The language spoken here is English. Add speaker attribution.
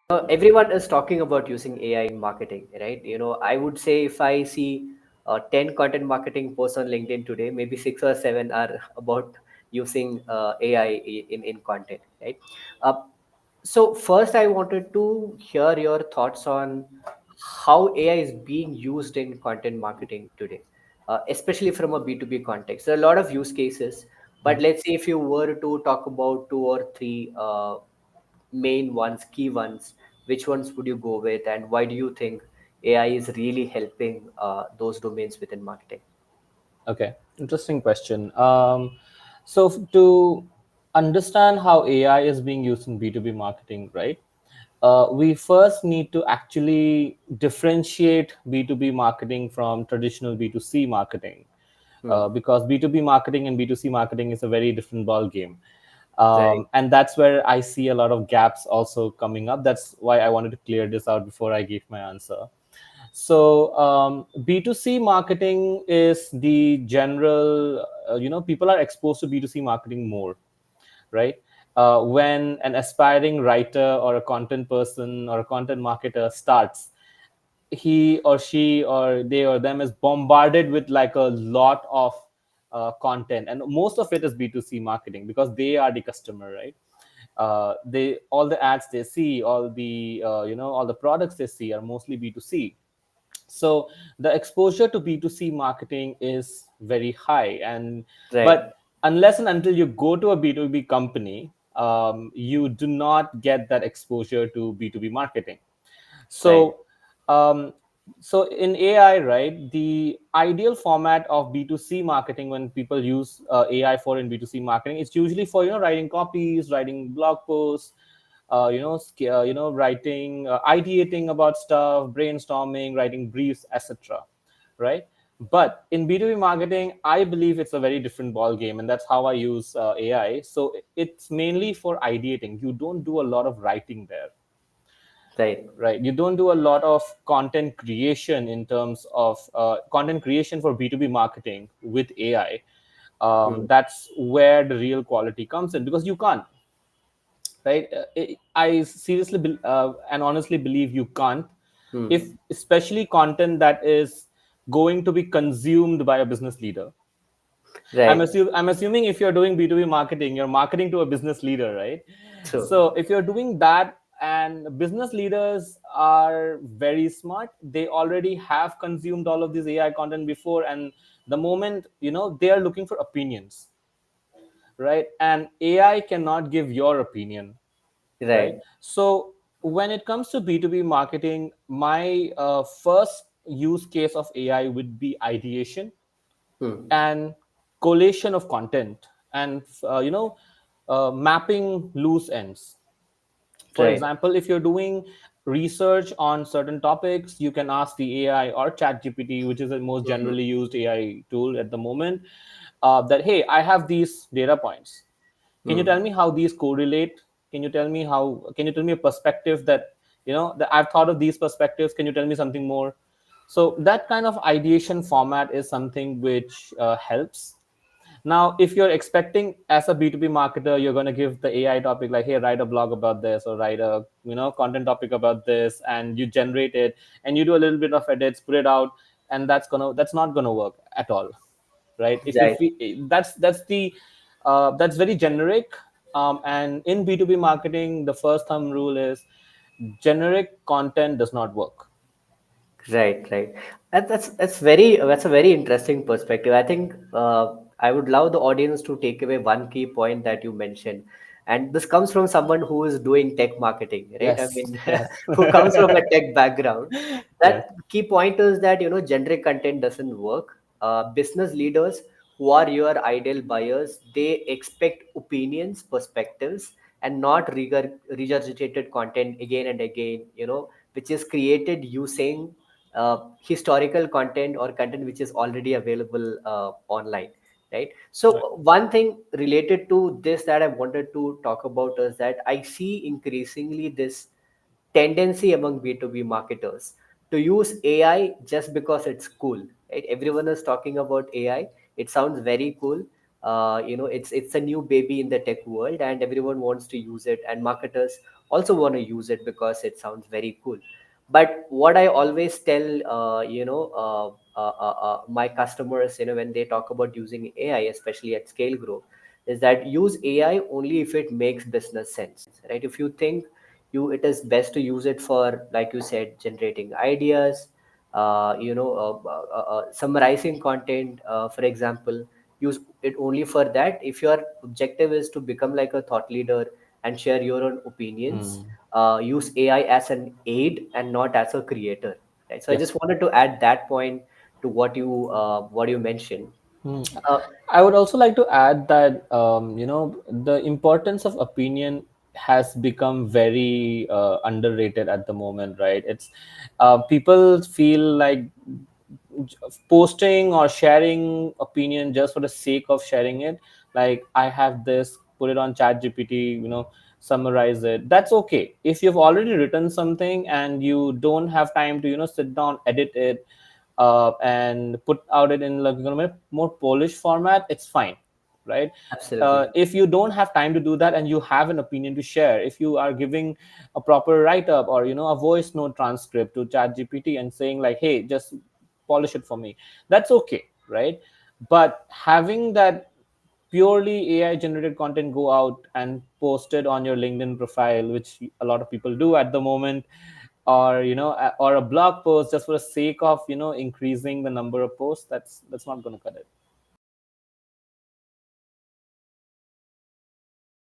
Speaker 1: everyone is talking about using AI in marketing, right? I would say if I see 10 content marketing posts on LinkedIn today, maybe six or seven are about using AI in content, right? Uh, so first, I wanted to hear your thoughts on how AI is being used in content marketing today, especially from a B2B context. There are a lot of use cases, but let's say if you were to talk about two or three main ones, key ones, which ones would you go with, and why do you think AI is really helping those domains within marketing?
Speaker 2: Okay, interesting question. To understand how AI is being used in B2B marketing, right? We first need to actually differentiate B2B marketing from traditional B2C marketing,
Speaker 1: Hmm.
Speaker 2: because B2B marketing and B2C marketing is a very different ball game.
Speaker 1: Right.
Speaker 2: And that's where I see a lot of gaps also coming up. That's why I wanted to clear this out before I gave my answer. So B2C marketing is the general, people are exposed to B2C marketing more, right? When an aspiring writer or a content person or a content marketer starts, he or she or they or them is bombarded with like a lot of content, and most of it is B2C marketing because they are the customer, right? They all the ads they see, all the all the products they see are mostly B2C. So the exposure to B2C marketing is very high, and
Speaker 1: Right.
Speaker 2: but unless and until you go to a B2B company, you do not get that exposure to B2B marketing.
Speaker 1: Right.
Speaker 2: So, so in AI, right, the ideal format of B2C marketing when people use AI for in B2C marketing, it's usually for writing copies, writing blog posts, writing, ideating about stuff, brainstorming, writing briefs, etc. Right? But in B2B marketing, I believe it's a very different ball game, and that's how I use AI. So it's mainly for ideating. You don't do a lot of writing there,
Speaker 1: Right.
Speaker 2: right? You don't do a lot of content creation in terms of content creation for B2B marketing with AI.
Speaker 1: Hmm.
Speaker 2: That's where the real quality comes in, because you can't, right? I seriously and honestly believe you can't, if
Speaker 1: Hmm.
Speaker 2: especially content that is going to be consumed by a business leader.
Speaker 1: Right.
Speaker 2: I'm assuming if you're doing B2B marketing, you're marketing to a business leader, right?
Speaker 1: True.
Speaker 2: So if you're doing that, and business leaders are very smart, they already have consumed all of this AI content before, and the moment, they are looking for opinions, right? And AI cannot give your opinion, right?
Speaker 1: Right.
Speaker 2: So when it comes to B2B marketing, my first use case of AI would be ideation
Speaker 1: Hmm.
Speaker 2: and collation of content, and mapping loose ends. For
Speaker 1: Right.
Speaker 2: example, if you're doing research on certain topics, you can ask the AI or chat gpt, which is the most
Speaker 1: Hmm.
Speaker 2: generally used AI tool at the moment, that, hey, I have these data points, can you tell
Speaker 1: Hmm.
Speaker 2: me how these correlate? Can you tell me a perspective that, that I've thought of these perspectives, can you tell me something more? So that kind of ideation format is something which helps. Now, if you're expecting as a B2B marketer, you're going to give the AI topic like, hey, write a blog about this, or write a, content topic about this, and you generate it and you do a little bit of edits, put it out, and that's not going to work at all, right? If
Speaker 1: Right.
Speaker 2: we, that's very generic. And in B2B marketing, the first thumb rule is generic content does not work.
Speaker 1: Right, right. That's a very interesting perspective. I think I would love the audience to take away one key point that you mentioned, and this comes from someone who is doing tech marketing, right? I
Speaker 2: Yes,
Speaker 1: mean,
Speaker 2: yes.
Speaker 1: who comes from a tech background.
Speaker 2: Yes,
Speaker 1: That key point is that generic content doesn't work. Business leaders who are your ideal buyers, they expect opinions, perspectives, and not regurgitated content again and again. Which is created using historical content or content which is already available online, right?
Speaker 2: right,
Speaker 1: So one thing related to this that I wanted to talk about is that I see increasingly this tendency among B2B marketers to use AI just because it's cool, right? Everyone is talking about AI. It sounds very cool, It's a new baby in the tech world, and everyone wants to use it, and marketers also want to use it because it sounds very cool. But what I always tell my customers, when they talk about using AI, especially at scale grow, is that use AI only if it makes business sense, right? If you think it is best to use it for, like you said, generating ideas, summarizing content, for example, use it only for that. If your objective is to become like a thought leader and share your own opinions,
Speaker 2: Hmm.
Speaker 1: use AI as an aid and not as a creator, right? So I
Speaker 2: Yeah.
Speaker 1: just wanted to add that point to what you mentioned.
Speaker 2: Hmm.
Speaker 1: uh,
Speaker 2: I would also like to add that the importance of opinion has become very underrated at the moment, right? It's people feel like posting or sharing opinion just for the sake of sharing it. Like, I have this, put it on Chat GPT, summarize it. That's okay. If you've already written something and you don't have time to sit down, edit it, and put out it in like more polished format, it's fine, right?
Speaker 1: Absolutely.
Speaker 2: If you don't have time to do that and you have an opinion to share, if you are giving a proper write up or a voice note transcript to Chat GPT and saying like, hey, just polish it for me, that's okay, right? But having that purely AI generated content go out and post it on your LinkedIn profile, which a lot of people do at the moment, or or a blog post just for the sake of increasing the number of posts, that's not going to cut it.